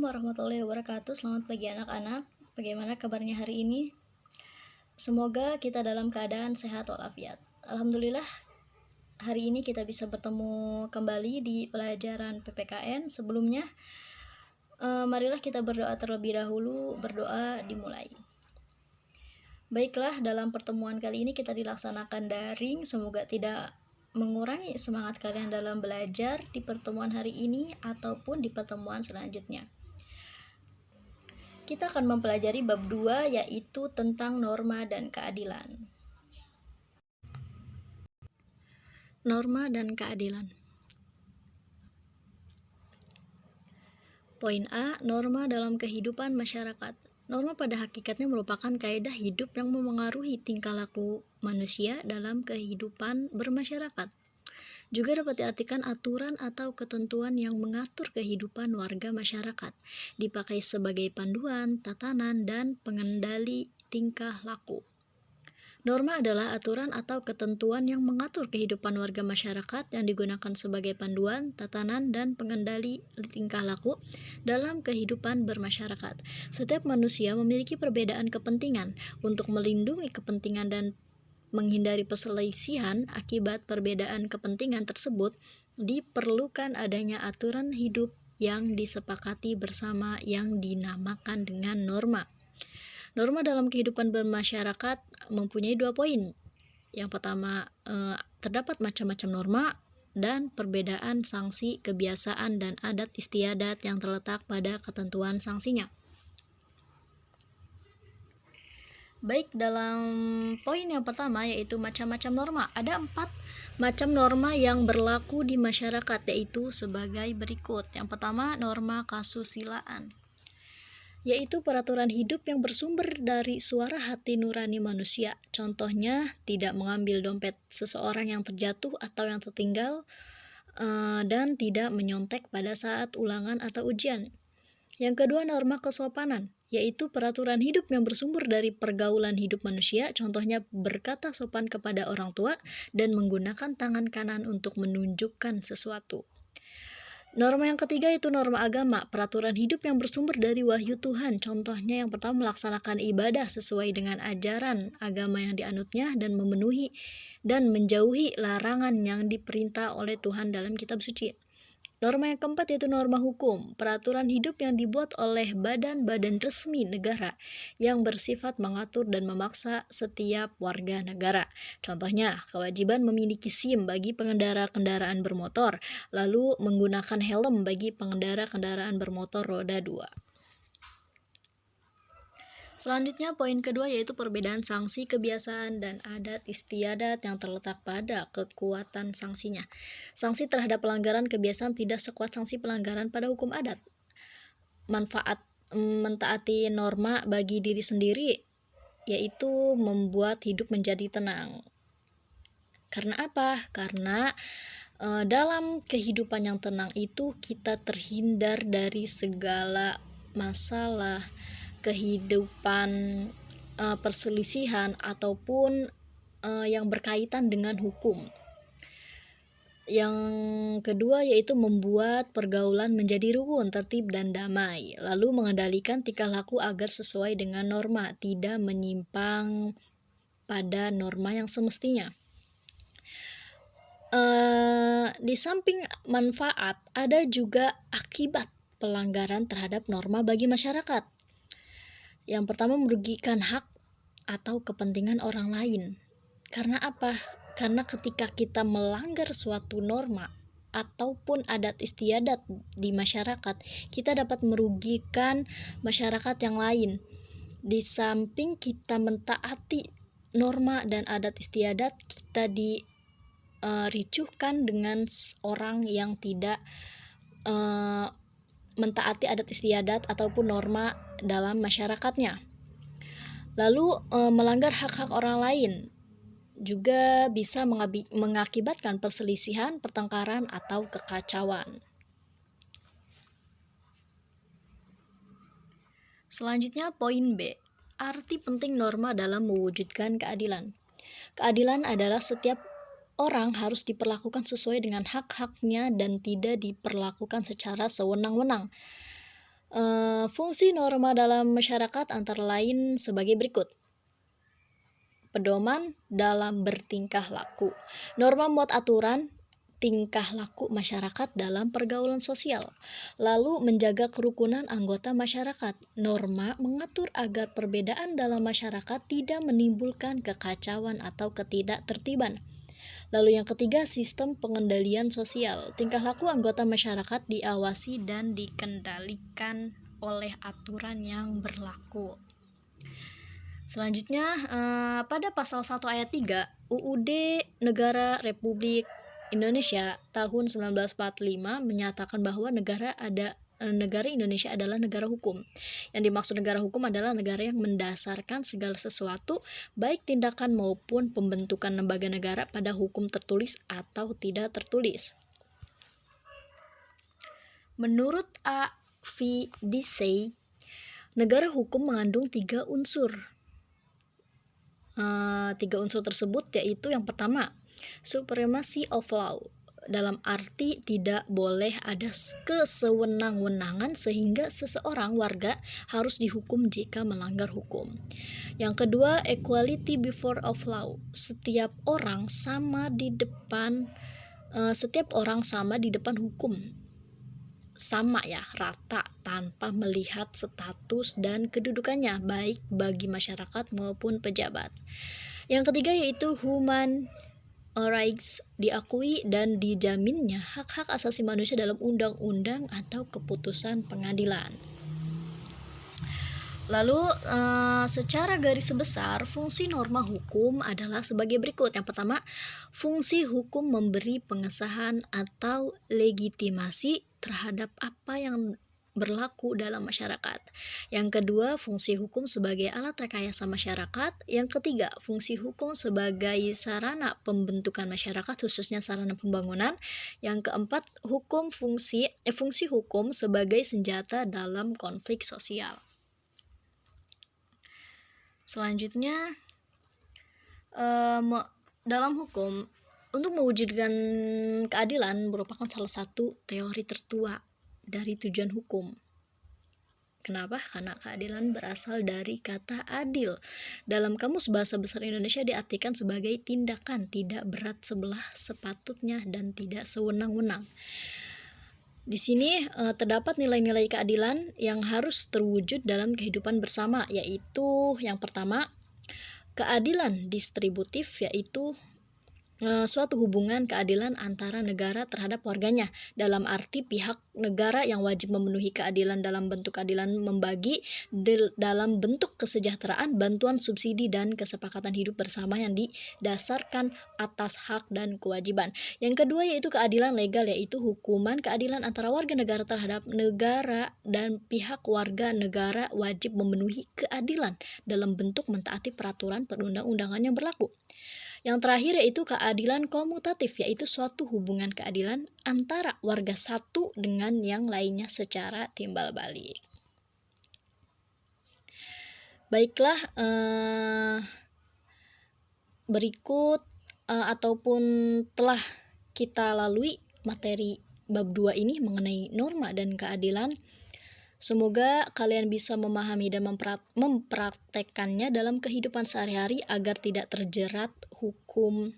warahmatullahi wabarakatuh. Selamat pagi anak-anak. Bagaimana kabarnya hari ini? Semoga kita dalam keadaan sehat walafiat. Alhamdulillah, hari ini kita bisa bertemu kembali di pelajaran PPKN. Sebelumnya, marilah kita berdoa terlebih dahulu. Berdoa dimulai. Baiklah, dalam pertemuan kali ini kita dilaksanakan daring. Semoga tidak mengurangi semangat kalian dalam belajar di pertemuan hari ini ataupun di pertemuan selanjutnya. Kita akan mempelajari bab 2, yaitu tentang norma dan keadilan. Norma dan keadilan. Poin A, norma dalam kehidupan masyarakat. Norma pada hakikatnya merupakan kaidah hidup yang memengaruhi tingkah laku manusia dalam kehidupan bermasyarakat. Juga dapat diartikan aturan atau ketentuan yang mengatur kehidupan warga masyarakat, dipakai sebagai panduan, tatanan, dan pengendali tingkah laku. Norma adalah aturan atau ketentuan yang mengatur kehidupan warga masyarakat yang digunakan sebagai panduan, tatanan, dan pengendali tingkah laku dalam kehidupan bermasyarakat. Setiap manusia memiliki perbedaan kepentingan. Untuk melindungi kepentingan dan menghindari perselisihan akibat perbedaan kepentingan tersebut, diperlukan adanya aturan hidup yang disepakati bersama yang dinamakan dengan norma. Norma dalam kehidupan bermasyarakat mempunyai 2 poin. Yang pertama, terdapat macam-macam norma dan perbedaan sanksi, kebiasaan, dan adat istiadat yang terletak pada ketentuan sanksinya. Baik, dalam poin yang pertama yaitu macam-macam norma. Ada 4 macam norma yang berlaku di masyarakat, yaitu sebagai berikut. Yang pertama, norma kasusilaan, yaitu peraturan hidup yang bersumber dari suara hati nurani manusia. Contohnya, tidak mengambil dompet seseorang yang terjatuh atau yang tertinggal, dan tidak menyontek pada saat ulangan atau ujian. Yang kedua, norma kesopanan, yaitu peraturan hidup yang bersumber dari pergaulan hidup manusia. Contohnya, berkata sopan kepada orang tua dan menggunakan tangan kanan untuk menunjukkan sesuatu. Norma yang ketiga itu norma agama, peraturan hidup yang bersumber dari wahyu Tuhan. Contohnya, yang pertama, melaksanakan ibadah sesuai dengan ajaran agama yang dianutnya dan memenuhi dan menjauhi larangan yang diperintah oleh Tuhan dalam kitab suci. Norma yang keempat yaitu norma hukum, peraturan hidup yang dibuat oleh badan-badan resmi negara yang bersifat mengatur dan memaksa setiap warga negara. Contohnya, kewajiban memiliki SIM bagi pengendara kendaraan bermotor, lalu menggunakan helm bagi pengendara kendaraan bermotor roda 2. Selanjutnya, poin kedua yaitu perbedaan sanksi, kebiasaan, dan adat istiadat yang terletak pada kekuatan sanksinya. Sanksi terhadap pelanggaran kebiasaan tidak sekuat sanksi pelanggaran pada hukum adat. Manfaat mentaati norma bagi diri sendiri yaitu membuat hidup menjadi tenang. Karena apa? Karena dalam kehidupan yang tenang itu kita terhindar dari segala masalah kehidupan, perselisihan ataupun yang berkaitan dengan hukum. Yang kedua yaitu membuat pergaulan menjadi rukun, tertib, dan damai, lalu mengendalikan tingkah laku agar sesuai dengan norma, tidak menyimpang pada norma yang semestinya. Di samping manfaat, ada juga akibat pelanggaran terhadap norma bagi masyarakat. Yang pertama, merugikan hak atau kepentingan orang lain. Karena apa? Karena ketika kita melanggar suatu norma ataupun adat istiadat di masyarakat, kita dapat merugikan masyarakat yang lain. Di samping kita mentaati norma dan adat istiadat, kita diricuhkan dengan orang yang tidak mentaati adat istiadat ataupun norma dalam masyarakatnya. Lalu melanggar hak-hak orang lain juga bisa mengakibatkan perselisihan, pertengkaran, atau kekacauan. Selanjutnya, poin B, arti penting norma dalam mewujudkan keadilan. Keadilan adalah setiap orang harus diperlakukan sesuai dengan hak-haknya dan tidak diperlakukan secara sewenang-wenang. Fungsi norma dalam masyarakat antara lain sebagai berikut. Pedoman dalam bertingkah laku. Norma membuat aturan tingkah laku masyarakat dalam pergaulan sosial, lalu menjaga kerukunan anggota masyarakat. Norma mengatur agar perbedaan dalam masyarakat tidak menimbulkan kekacauan atau ketidaktertiban. Lalu yang ketiga, sistem pengendalian sosial. Tingkah laku anggota masyarakat diawasi dan dikendalikan oleh aturan yang berlaku. Selanjutnya, pada pasal 1 ayat 3 UUD Negara Republik Indonesia tahun 1945 menyatakan bahwa negara Indonesia adalah negara hukum. Yang dimaksud negara hukum adalah negara yang mendasarkan segala sesuatu, baik tindakan maupun pembentukan lembaga negara pada hukum tertulis atau tidak tertulis. Menurut A. V. Dicey, negara hukum mengandung 3 unsur. 3 unsur tersebut yaitu yang pertama, supremacy of law, dalam arti tidak boleh ada kesewenang-wenangan sehingga seseorang warga harus dihukum jika melanggar hukum. Yang kedua, equality before of law, setiap orang sama di depan hukum, sama ya, rata tanpa melihat status dan kedudukannya baik bagi masyarakat maupun pejabat. Yang ketiga yaitu human rights, diakui dan dijaminnya hak-hak asasi manusia dalam undang-undang atau keputusan pengadilan. Lalu secara garis besar fungsi norma hukum adalah sebagai berikut. Yang pertama, fungsi hukum memberi pengesahan atau legitimasi terhadap apa yang berlaku dalam masyarakat. Yang kedua, fungsi hukum sebagai alat rekayasa masyarakat. Yang ketiga, fungsi hukum sebagai sarana pembentukan masyarakat, khususnya sarana pembangunan. Yang keempat, fungsi hukum sebagai senjata dalam konflik sosial. Selanjutnya, dalam hukum, untuk mewujudkan keadilan merupakan salah satu teori tertua dari tujuan hukum. Kenapa? Karena keadilan berasal dari kata adil. Dalam Kamus Bahasa Besar Indonesia diartikan sebagai tindakan tidak berat sebelah sepatutnya dan tidak sewenang-wenang. Di sini terdapat nilai-nilai keadilan yang harus terwujud dalam kehidupan bersama, yaitu yang pertama, keadilan distributif, yaitu suatu hubungan keadilan antara negara terhadap warganya, dalam arti pihak negara yang wajib memenuhi keadilan dalam bentuk keadilan membagi dalam bentuk kesejahteraan, bantuan, subsidi, dan kesepakatan hidup bersama yang didasarkan atas hak dan kewajiban. Yang kedua yaitu keadilan legal, yaitu hukuman keadilan antara warga negara terhadap negara dan pihak warga negara wajib memenuhi keadilan dalam bentuk mentaati peraturan perundang-undangan yang berlaku. Yang terakhir yaitu keadilan komutatif, yaitu suatu hubungan keadilan antara warga satu dengan yang lainnya secara timbal balik. Baiklah, berikut ataupun telah kita lalui materi bab 2 ini mengenai norma dan keadilan. Semoga kalian bisa memahami dan mempraktekkannya dalam kehidupan sehari-hari agar tidak terjerat hukum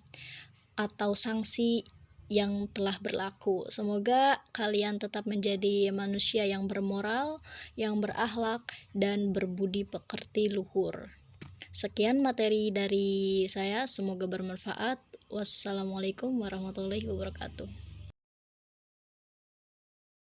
atau sanksi yang telah berlaku. Semoga kalian tetap menjadi manusia yang bermoral, yang berakhlak, dan berbudi pekerti luhur. Sekian materi dari saya, semoga bermanfaat. Wassalamualaikum warahmatullahi wabarakatuh.